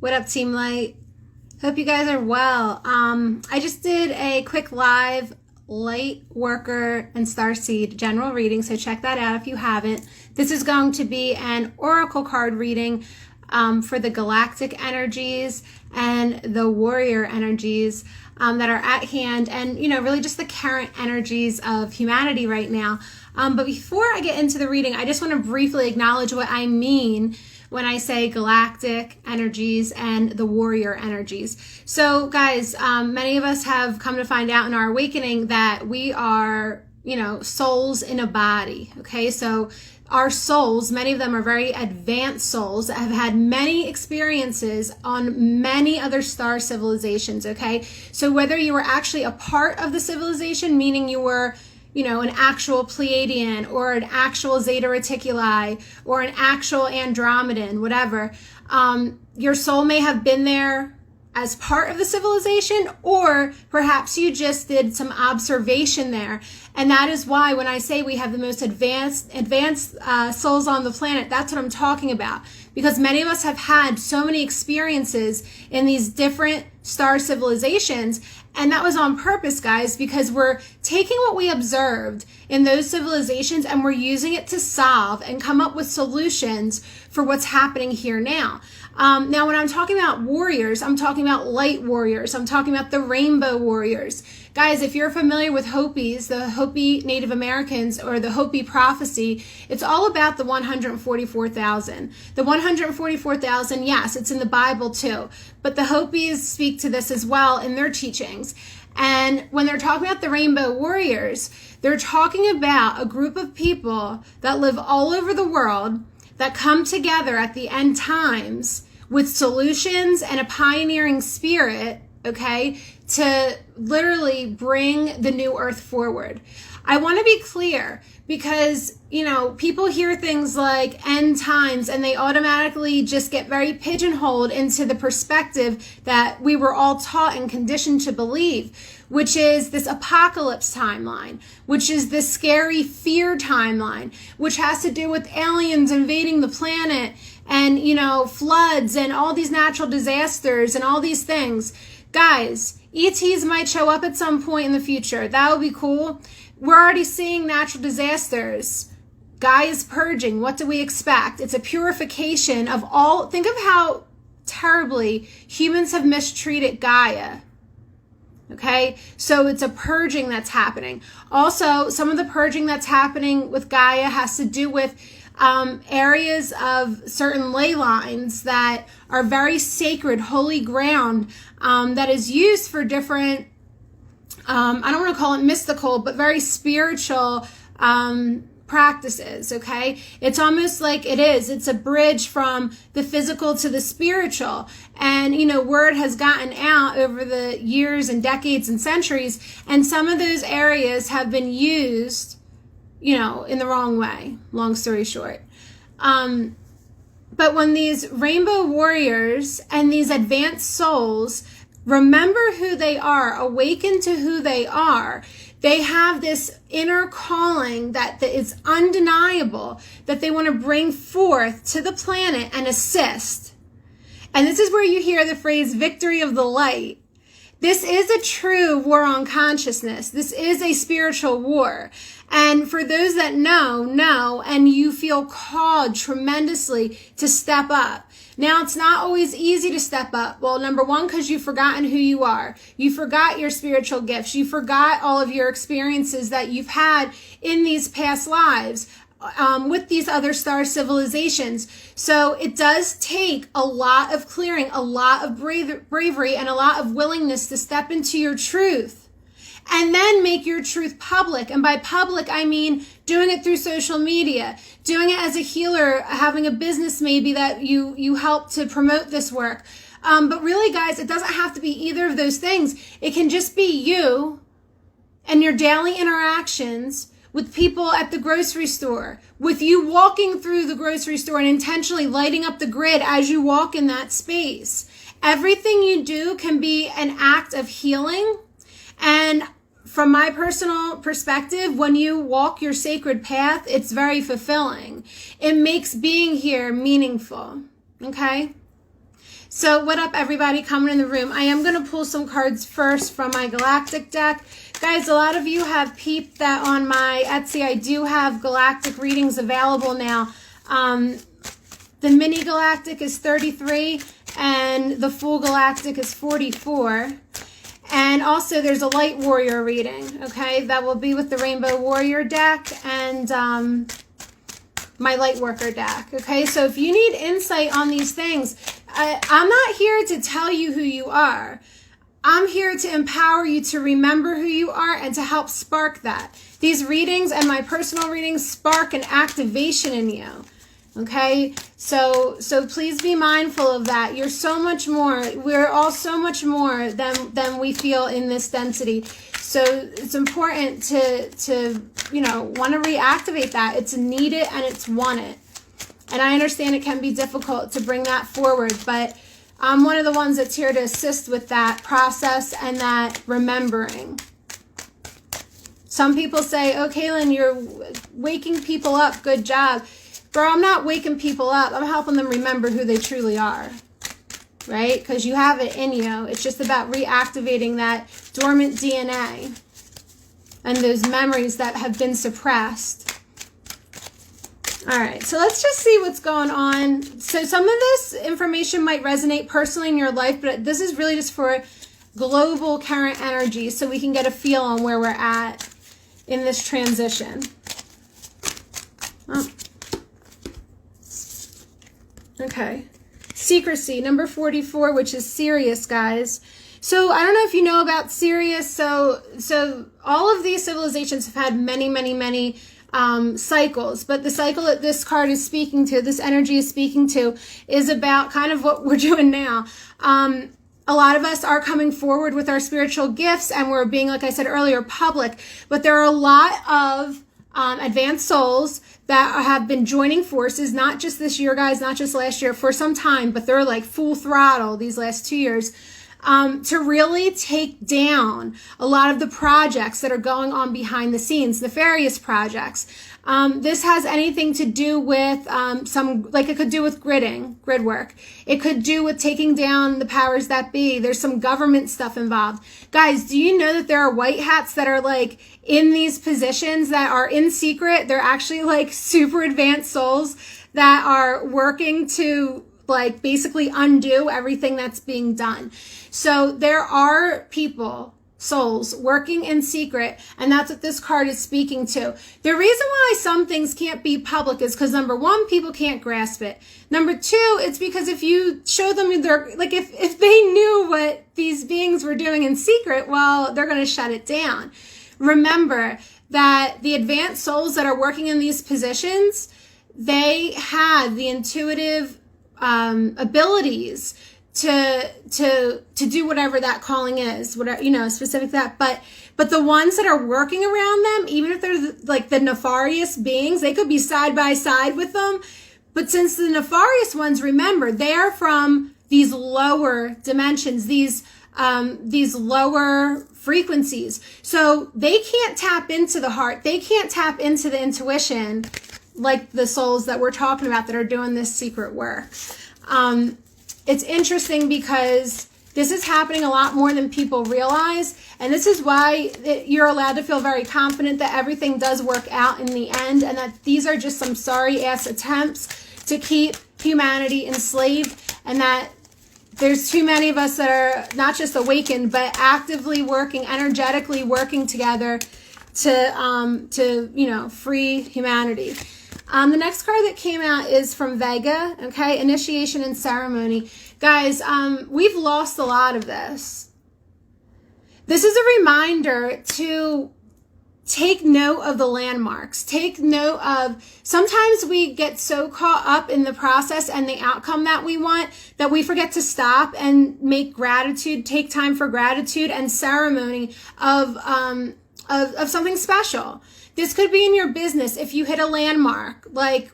What up, Team Light? Hope you guys are well. I just did a quick live light worker and starseed general reading, so check that out if you haven't. This is going to be an oracle card reading for the galactic energies and the warrior energies that are at hand, and really just the current energies of humanity right now. But before I get into the reading, I just want to briefly acknowledge what I mean when I say galactic energies and the warrior energies. So guys, many of us have come to find out in our awakening that we are, souls in a body. Okay, so our souls, many of them are very advanced souls that have had many experiences on many other star civilizations. Okay, so whether you were actually a part of the civilization, meaning you were an actual Pleiadian or an actual Zeta Reticuli or an actual Andromedan, whatever. Your soul may have been there as part of the civilization, or perhaps you just did some observation there. And that is why when I say we have the most advanced souls on the planet, that's what I'm talking about. Because many of us have had so many experiences in these different star civilizations. And that was on purpose, guys, because we're taking what we observed in those civilizations and we're using it to solve and come up with solutions for what's happening here now. Now, when I'm talking about warriors, I'm talking about light warriors. I'm talking about the rainbow warriors. Guys, if you're familiar with Hopis, the Hopi Native Americans, or the Hopi prophecy, it's all about the 144,000. The 144,000, yes, it's in the Bible too. But the Hopis speak to this as well in their teachings. And when they're talking about the rainbow warriors, they're talking about a group of people that live all over the world that come together at the end times with solutions and a pioneering spirit, okay, to literally bring the new earth forward. I want to be clear because, people hear things like end times and they automatically just get very pigeonholed into the perspective that we were all taught and conditioned to believe, which is this apocalypse timeline, which is this scary fear timeline, which has to do with aliens invading the planet and, floods and all these natural disasters and all these things. Guys, ETs might show up at some point in the future. That would be cool. We're already seeing natural disasters. Gaia is purging. What do we expect? It's a purification of all. Think of how terribly humans have mistreated Gaia. Okay, so it's a purging that's happening. Also, some of the purging that's happening with Gaia has to do with areas of certain ley lines that are very sacred, holy ground that is used for different, I don't want to call it mystical, but very spiritual practices, okay? It's almost like it's a bridge from the physical to the spiritual. And, word has gotten out over the years and decades and centuries, and some of those areas have been used, in the wrong way, long story short. But when these rainbow warriors and these advanced souls remember who they are, awaken to who they are, they have this inner calling that is undeniable, that they want to bring forth to the planet and assist. And this is where you hear the phrase victory of the light. This is a true war on consciousness. This is a spiritual war. And for those that know, and you feel called tremendously to step up. Now, it's not always easy to step up. Well, number one, because you've forgotten who you are. You forgot your spiritual gifts. You forgot all of your experiences that you've had in these past lives with these other star civilizations. So it does take a lot of clearing, a lot of bravery, and a lot of willingness to step into your truth. And then make your truth public. And by public, I mean doing it through social media, doing it as a healer, having a business maybe that you help to promote this work. But really, guys, it doesn't have to be either of those things. It can just be you and your daily interactions with people at the grocery store, with you walking through the grocery store and intentionally lighting up the grid as you walk in that space. Everything you do can be an act of healing. And from my personal perspective, when you walk your sacred path, it's very fulfilling. It makes being here meaningful, okay? So what up, everybody coming in the room? I am going to pull some cards first from my galactic deck. Guys, a lot of you have peeped that on my Etsy, I do have galactic readings available now. The mini galactic is 33 and the full galactic is 44. And also there's a light warrior reading, okay? That will be with the rainbow warrior deck and my lightworker deck, okay? So if you need insight on these things, I'm not here to tell you who you are. I'm here to empower you to remember who you are and to help spark that. These readings and my personal readings spark an activation in you, okay? So please be mindful of that. You're so much more. We're all so much more than we feel in this density. So it's important to you know, want to reactivate that. It's needed and it's wanted. And I understand it can be difficult to bring that forward, but I'm one of the ones that's here to assist with that process and that remembering. Some people say, oh, Kaylin, you're waking people up. Good job. Bro, I'm not waking people up. I'm helping them remember who they truly are, right? Because you have it in you. It's just about reactivating that dormant DNA and those memories that have been suppressed. All right, so let's just see what's going on. So some of this information might resonate personally in your life, but this is really just for global current energy so we can get a feel on where we're at in this transition. Oh. Okay. Secrecy, number 44, which is Sirius, guys. So I don't know if you know about Sirius. So all of these civilizations have had many cycles, but the cycle that this card is speaking to, this energy is speaking to, is about kind of what we're doing now. A lot of us are coming forward with our spiritual gifts and we're being, like I said earlier, public, but there are a lot of advanced souls that have been joining forces, not just this year, guys, not just last year, for some time, but they're like full throttle these last 2 years, to really take down a lot of the projects that are going on behind the scenes, nefarious projects. This has anything to do with it could do with grid work. It could do with taking down the powers that be. There's some government stuff involved. Guys, do you know that there are white hats that are like in these positions that are in secret? They're actually like super advanced souls that are working to like basically undo everything that's being done. So there are people, souls, working in secret, and that's what this card is speaking to. The reason why some things can't be public is because, number one, people can't grasp it. Number two, it's because if you show them, they're like, if they knew what these beings were doing in secret, well, they're going to shut it down. Remember that the advanced souls that are working in these positions, they have the intuitive abilities to do whatever that calling is, whatever, you know, specific to that. But the ones that are working around them, even if they're like the nefarious beings, they could be side by side with them. But since the nefarious ones, remember, they're from these lower dimensions, these lower frequencies. So they can't tap into the heart. They can't tap into the intuition like the souls that we're talking about that are doing this secret work. It's interesting because this is happening a lot more than people realize. And this is why you're allowed to feel very confident that everything does work out in the end and that these are just some sorry ass attempts to keep humanity enslaved, and that there's too many of us that are not just awakened, but actively working, energetically working together to you know, free humanity. The next card that came out is from Vega, okay? Initiation and ceremony. Guys, we've lost a lot of this. This is a reminder to take note of the landmarks. Take note of, sometimes we get so caught up in the process and the outcome that we want that we forget to stop and make gratitude, take time for gratitude and ceremony of something special. This could be in your business. If you hit a landmark, like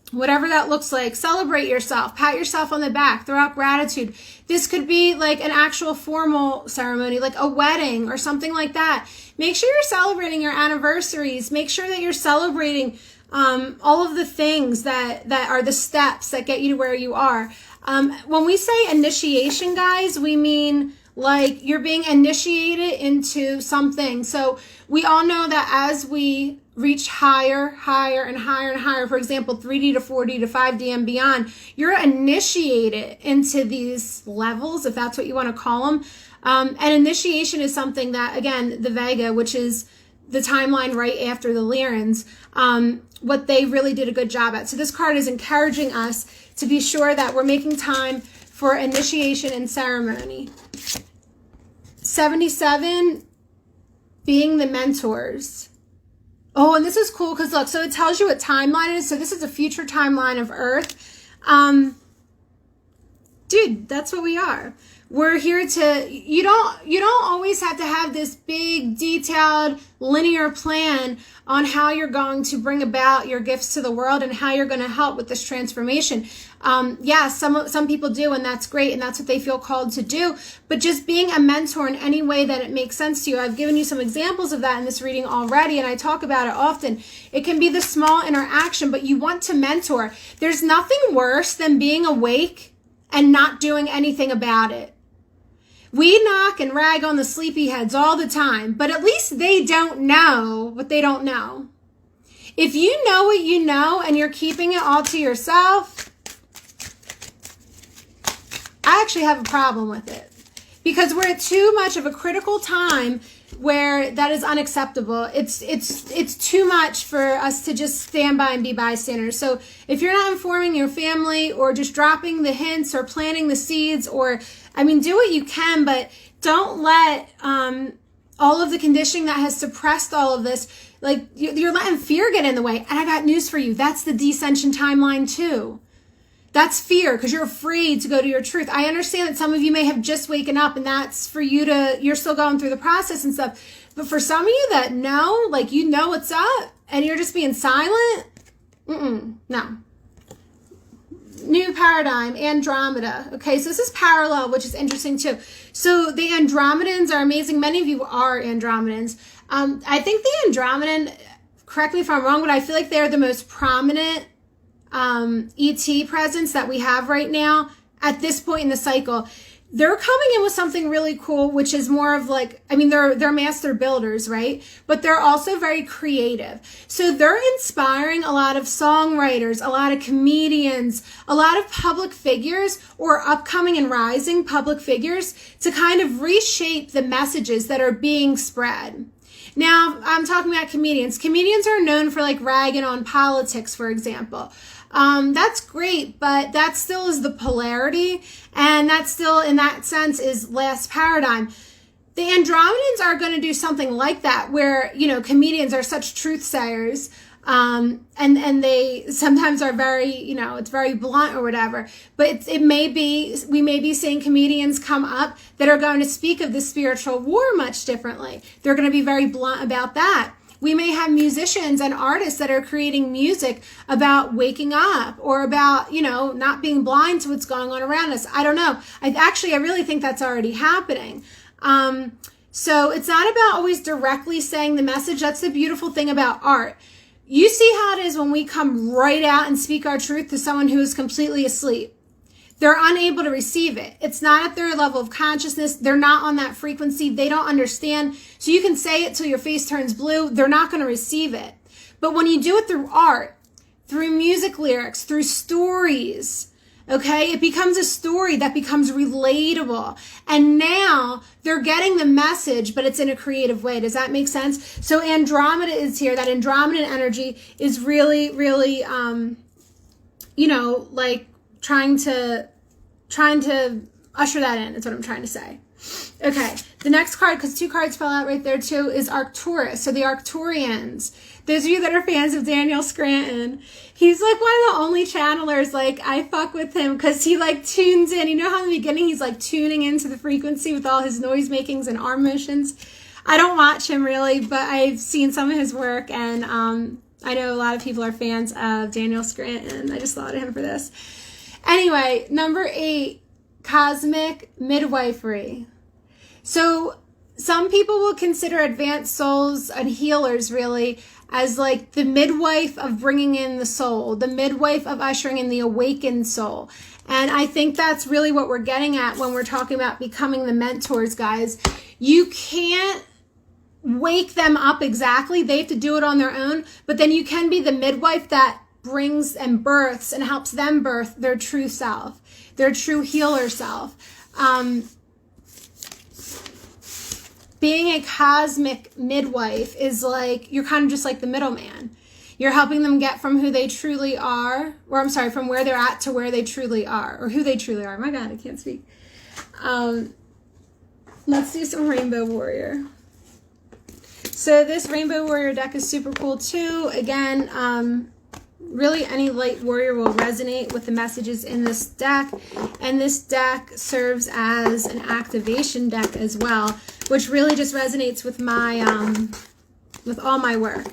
whatever that looks like, celebrate yourself, pat yourself on the back, throw out gratitude. This could be like an actual formal ceremony, like a wedding or something like that. Make sure you're celebrating your anniversaries. Make sure that you're celebrating all of the things that are the steps that get you to where you are. When we say initiation, guys, we mean like you're being initiated into something. So we all know that as we reach higher and higher and higher, for example, 3D to 4D to 5D and beyond, you're initiated into these levels, if that's what you want to call them. And initiation is something that, again, the Vega, which is the timeline right after the Lyrans, what they really did a good job at. So this card is encouraging us to be sure that we're making time for initiation and ceremony. 77, being the mentors. Oh, and this is cool because look, so it tells you what timeline it is. So this is a future timeline of Earth. Dude, that's what we are. We're here to, you don't always have to have this big, detailed, linear plan on how you're going to bring about your gifts to the world and how you're going to help with this transformation. Yeah, some people do, and that's great, and that's what they feel called to do. But just being a mentor in any way that it makes sense to you. I've given you some examples of that in this reading already, and I talk about it often. It can be the small interaction, but you want to mentor. There's nothing worse than being awake and not doing anything about it. We knock and rag on the sleepyheads all the time, but at least they don't know what they don't know. If you know what you know and you're keeping it all to yourself, I actually have a problem with it because we're at too much of a critical time where that is unacceptable. It's too much for us to just stand by and be bystanders. So if you're not informing your family or just dropping the hints or planting the seeds, or I mean, do what you can, but don't let all of the conditioning that has suppressed all of this, like you're letting fear get in the way. And I got news for you. That's the descension timeline too. That's fear because you're afraid to go to your truth. I understand that some of you may have just waken up and that's for you to, you're still going through the process and stuff. But for some of you that know, like you know what's up and you're just being silent, no. New paradigm, Andromeda. Okay, so this is parallel, which is interesting too. So the Andromedans are amazing. Many of you are Andromedans. I think the Andromedan, correct me if I'm wrong, but I feel like they're the most prominent ET presence that we have right now at this point in the cycle. They're coming in with something really cool, which is more of like, I mean, they're master builders, right? But they're also very creative. So they're inspiring a lot of songwriters, a lot of comedians, a lot of public figures or upcoming and rising public figures to kind of reshape the messages that are being spread. Now, I'm talking about comedians. Comedians are known for like ragging on politics, for example. That's great, but that still is the polarity, and that still, in that sense, is last paradigm. The Andromedans are going to do something like that, where, you know, comedians are such truth sayers, and they sometimes are very, you know, it's very blunt or whatever, but we may be seeing comedians come up that are going to speak of the spiritual war much differently. They're going to be very blunt about that. We may have musicians and artists that are creating music about waking up or about, you know, not being blind to what's going on around us. I don't know. I really think that's already happening. So it's not about always directly saying the message. That's the beautiful thing about art. You see how it is when we come right out and speak our truth to someone who is completely asleep. They're unable to receive it. It's not at their level of consciousness. They're not on that frequency. They don't understand. So you can say it till your face turns blue. They're not going to receive it. But when you do it through art, through music lyrics, through stories, okay, it becomes a story that becomes relatable. And now they're getting the message, but it's in a creative way. Does that make sense? So Andromeda is here. That Andromedan energy is really, really, you know, like, trying to usher that in is what I'm trying to say. Okay, the next card, because 2 cards fell out right there too, is Arcturus. So the Arcturians. Those of you that are fans of Daniel Scranton, he's like one of the only channelers, like I fuck with him because he like tunes in. You know how in the beginning he's like tuning into the frequency with all his noise makings and arm motions? I don't watch him really, but I've seen some of his work, and I know a lot of people are fans of Daniel Scranton. I just thought of him for this. Anyway, number 8, cosmic midwifery. So some people will consider advanced souls and healers really as like the midwife of bringing in the soul, the midwife of ushering in the awakened soul. And I think that's really what we're getting at when we're talking about becoming the mentors, guys. You can't wake them up exactly. They have to do it on their own. But then you can be the midwife that brings and births and helps them birth their true self, their true healer self. Being a cosmic midwife is like, you're kind of just like the middleman. You're helping them get from who they truly are, or I'm sorry, from where they're at to where they truly are, or who they truly are. My God, I can't speak. Let's do some Rainbow Warrior. So this Rainbow Warrior deck is super cool too. Again, really any light warrior will resonate with the messages in this deck. And this deck serves as an activation deck as well, which really just resonates with my, with all my work.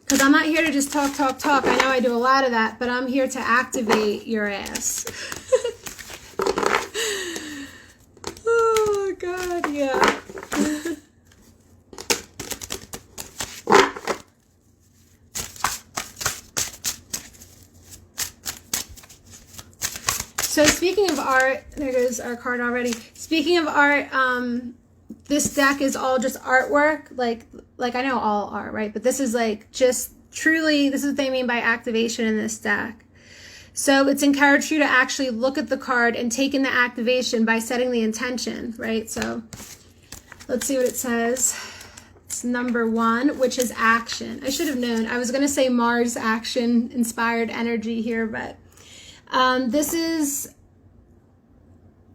Because I'm not here to just talk. I know I do a lot of that, but I'm here to activate your ass. Oh, God, yeah. So speaking of art, there goes our card already. Speaking of art, this deck is all just artwork. Like I know all art, right? But this is like just truly, this is what they mean by activation in this deck. So it's encouraged you to actually look at the card and take in the activation by setting the intention, right? So let's see what it says. It's number 1, which is action. I should have known. I was going to say Mars action inspired energy here, but this is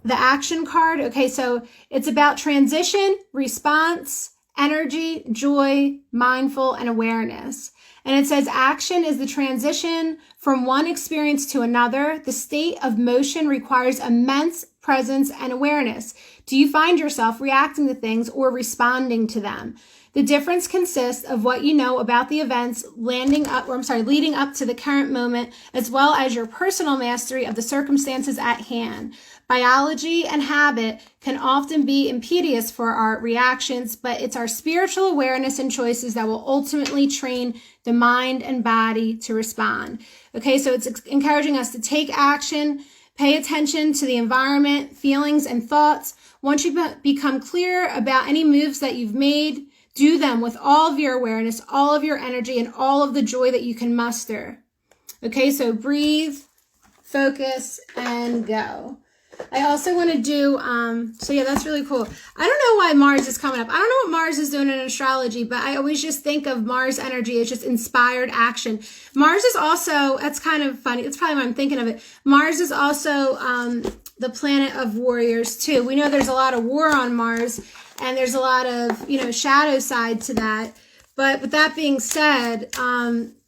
the action card. Okay, so it's about transition, response, energy, joy, mindful, and awareness. And it says action is the transition from one experience to another. The state of motion requires immense presence and awareness. Do you find yourself reacting to things or responding to them? The difference consists of what you know about the events leading up to the current moment, as well as your personal mastery of the circumstances at hand. Biology and habit can often be impetuous for our reactions, but it's our spiritual awareness and choices that will ultimately train the mind and body to respond. Okay, so it's encouraging us to take action, pay attention to the environment, feelings, and thoughts. Once you become clear about any moves that you've made, do them with all of your awareness, all of your energy, and all of the joy that you can muster. Okay, so breathe, focus, and go. I also want to do, so yeah, that's really cool. I don't know why Mars is coming up. I don't know what Mars is doing in astrology, but I always just think of Mars energy as just inspired action. Mars is also, that's kind of funny. It's probably why I'm thinking of it. Mars is also the planet of warriors too. We know there's a lot of war on Mars, and there's a lot of, shadow side to that. But with that being said,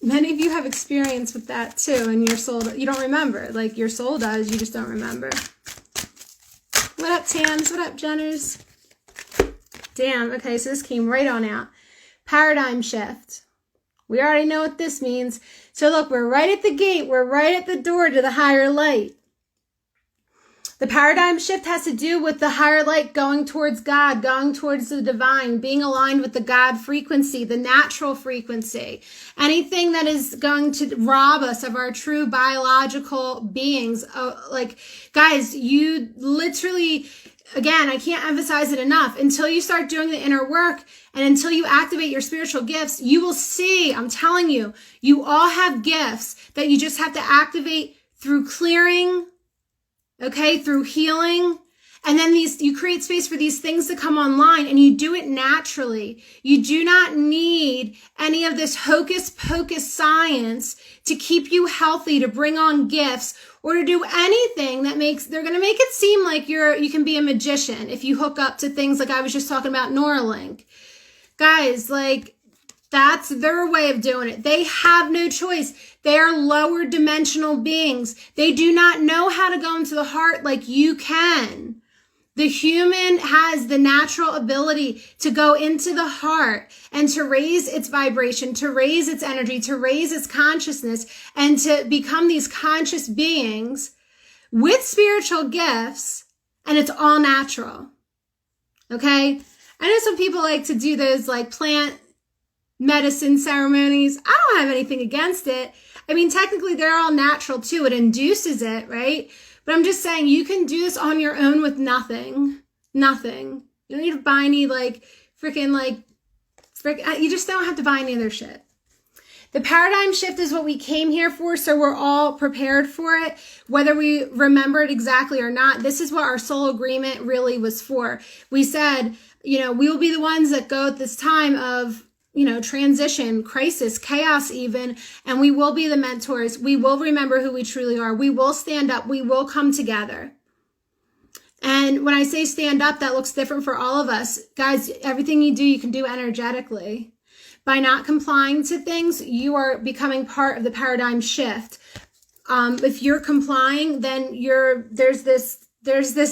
many of you have experience with that too, and your soul, you don't remember. Like your soul does, you just don't remember. What up, Tams? What up, Jenners? Damn, okay, so this came right on out. Paradigm shift. We already know what this means. So look, we're right at the gate. We're right at the door to the higher light. The paradigm shift has to do with the higher light going towards God, going towards the divine, being aligned with the God frequency, the natural frequency. Anything that is going to rob us of our true biological beings. Guys, you literally, again, I can't emphasize it enough. Until you start doing the inner work and until you activate your spiritual gifts, you will see, I'm telling you, you all have gifts that you just have to activate through clearing, okay, through healing. And then you create space for these things to come online, and you do it naturally. You do not need any of this hocus pocus science to keep you healthy, to bring on gifts, or to do anything that they're going to make it seem like you can be a magician if you hook up to things like I was just talking about Neuralink. Guys, that's their way of doing it. They have no choice. They are lower dimensional beings. They do not know how to go into the heart like you can. The human has the natural ability to go into the heart and to raise its vibration, to raise its energy, to raise its consciousness, and to become these conscious beings with spiritual gifts, and it's all natural. Okay? I know some people like to do those plant medicine ceremonies. I don't have anything against it. I mean, technically they're all natural too. It induces it, right? But I'm just saying, you can do this on your own with nothing. Nothing. You don't need to buy any you just don't have to buy any of their shit. The paradigm shift is what we came here for, so we're all prepared for it, whether we remember it exactly or not. This is what our soul agreement really was for. We said, we will be the ones that go at this time of, transition, crisis, chaos even, and we will be the mentors. We will remember who we truly are. We will stand up. We will come together. And when I say stand up, that looks different for all of us. Guys, everything you do, you can do energetically. By not complying to things, you are becoming part of the paradigm shift. If you're complying, then there's this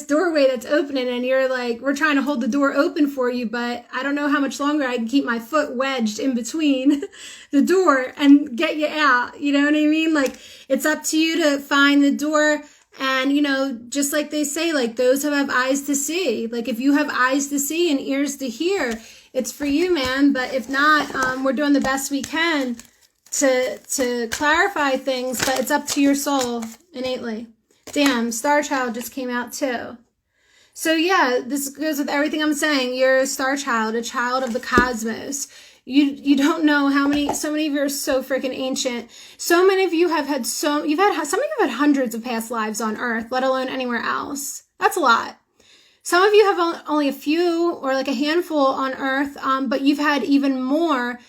doorway that's opening, and you're like, we're trying to hold the door open for you, but I don't know how much longer I can keep my foot wedged in between the door and get you out. You know what I mean? Like, it's up to you to find the door. And, just like they say, like, those who have eyes to see, like, if you have eyes to see and ears to hear, it's for you, man. But if not, we're doing the best we can to clarify things, but it's up to your soul innately. Damn, Star Child just came out too. So yeah, this goes with everything I'm saying. You're a star child, a child of the cosmos. You don't know so many of you are so freaking ancient. So many of you have had some of you have had hundreds of past lives on Earth, let alone anywhere else. That's a lot. Some of you have only a few or like a handful on Earth, but you've had even more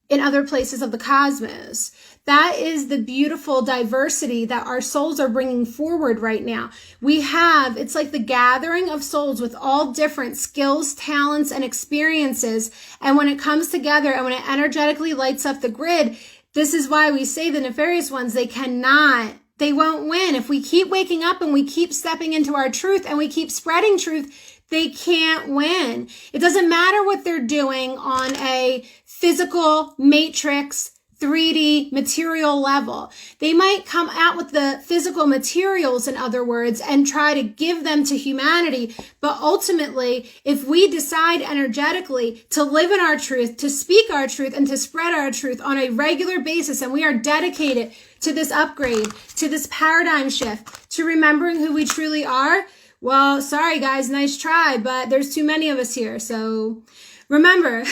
in other places of the cosmos. That is the beautiful diversity that our souls are bringing forward right now. It's like the gathering of souls with all different skills, talents, and experiences. And when it comes together and when it energetically lights up the grid, this is why we say the nefarious ones, they won't win. If we keep waking up and we keep stepping into our truth and we keep spreading truth, they can't win. It doesn't matter what they're doing on a physical matrix 3D material level. They might come out with the physical materials, in other words, and try to give them to humanity. But ultimately, if we decide energetically to live in our truth, to speak our truth, and to spread our truth on a regular basis, and we are dedicated to this upgrade, to this paradigm shift, to remembering who we truly are, well, sorry guys, nice try, but there's too many of us here. So remember,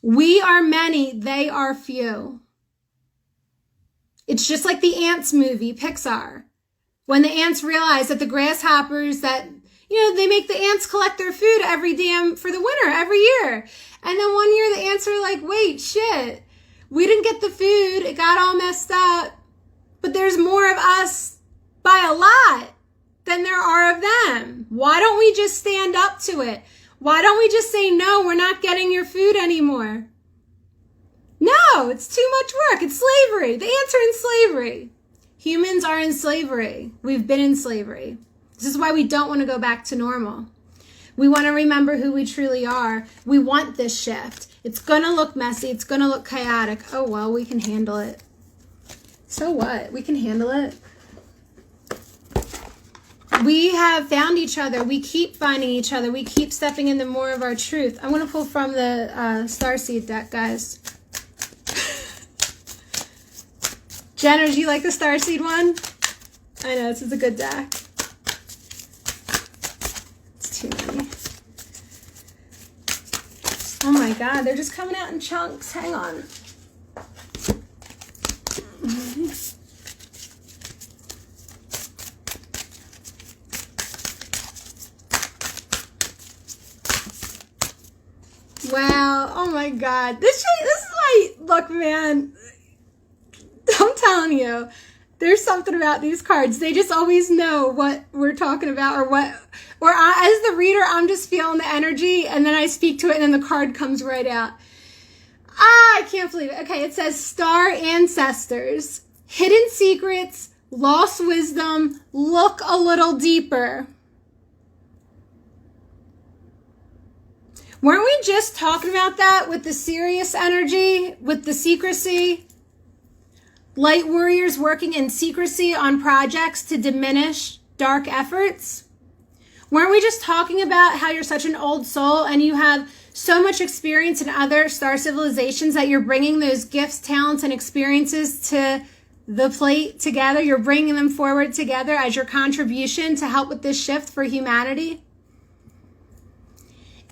we are many, they are few. It's just like the ants movie, Pixar. When the ants realize that the grasshoppers they make the ants collect their food for the winter every year. And then one year the ants are like, wait, shit, we didn't get the food. It got all messed up. But there's more of us by a lot than there are of them. Why don't we just stand up to it? Why don't we just say, no, we're not getting your food anymore? No, it's too much work. It's slavery. The ants are in slavery. Humans are in slavery. We've been in slavery. This is why we don't want to go back to normal. We want to remember who we truly are. We want this shift. It's going to look messy. It's going to look chaotic. Oh, well, we can handle it. So what? We can handle it. We have found each other. We keep finding each other. We keep stepping into more of our truth. I'm going to pull from the starseed deck, guys. Jenna, do you like the starseed one? I know, this is a good deck. It's too many. Oh my God, they're just coming out in chunks. Hang on. Wow, oh my God. This is like, look, man, I'm telling you, there's something about these cards. They just always know what we're talking about as the reader, I'm just feeling the energy and then I speak to it and then the card comes right out. I can't believe it. Okay, it says star ancestors, hidden secrets, lost wisdom, look a little deeper. Weren't we just talking about that with the serious energy, with the secrecy? Light warriors working in secrecy on projects to diminish dark efforts? Weren't we just talking about how you're such an old soul and you have so much experience in other star civilizations that you're bringing those gifts, talents, and experiences to the plate together. You're bringing them forward together as your contribution to help with this shift for humanity.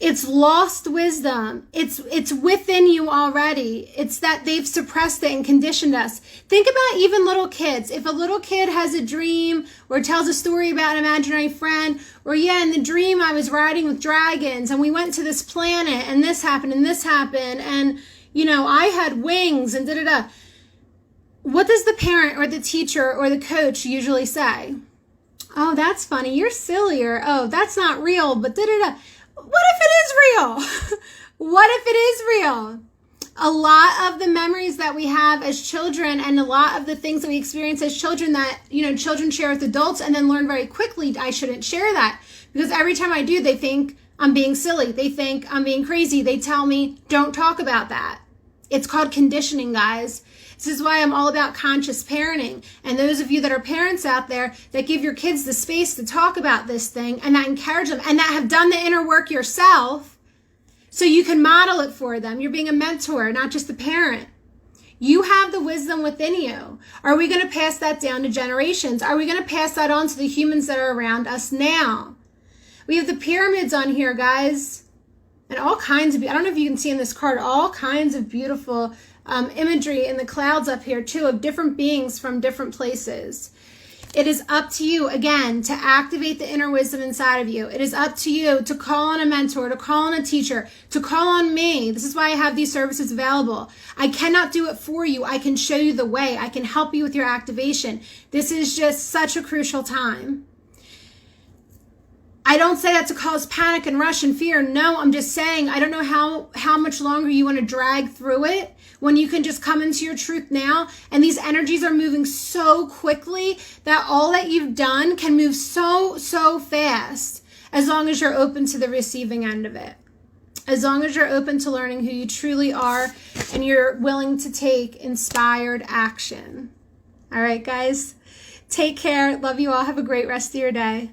It's lost wisdom. It's within you already. It's that they've suppressed it and conditioned us. Think about even little kids. If a little kid has a dream or tells a story about an imaginary friend, or yeah, in the dream I was riding with dragons and we went to this planet and this happened and you know, I had wings and da-da-da. What does the parent or the teacher or the coach usually say? Oh, that's funny. You're silly. Or, oh, that's not real, but da-da-da. What if it is real? What if it is real? A lot of the memories that we have as children and a lot of the things that we experience as children that, you know, children share with adults and then learn very quickly, I shouldn't share that. Because every time I do, they think I'm being silly. They think I'm being crazy. They tell me, don't talk about that. It's called conditioning, guys. This is why I'm all about conscious parenting. And those of you that are parents out there that give your kids the space to talk about this thing and that encourage them and that have done the inner work yourself so you can model it for them. You're being a mentor, not just a parent. You have the wisdom within you. Are we going to pass that down to generations? Are we going to pass that on to the humans that are around us now? We have the pyramids on here, guys. And all kinds of, I don't know if you can see in this card, all kinds of beautiful imagery in the clouds up here too of different beings from different places. It is up to you, again, to activate the inner wisdom inside of you. It is up to you to call on a mentor, to call on a teacher, to call on me. This is why I have these services available. I cannot do it for you. I can show you the way. I can help you with your activation. This is just such a crucial time. I don't say that to cause panic and rush and fear. No, I'm just saying I don't know how much longer you want to drag through it when you can just come into your truth now. And these energies are moving so quickly that all that you've done can move so fast as long as you're open to the receiving end of it. As long as you're open to learning who you truly are and you're willing to take inspired action. All right, guys, take care. Love you all. Have a great rest of your day.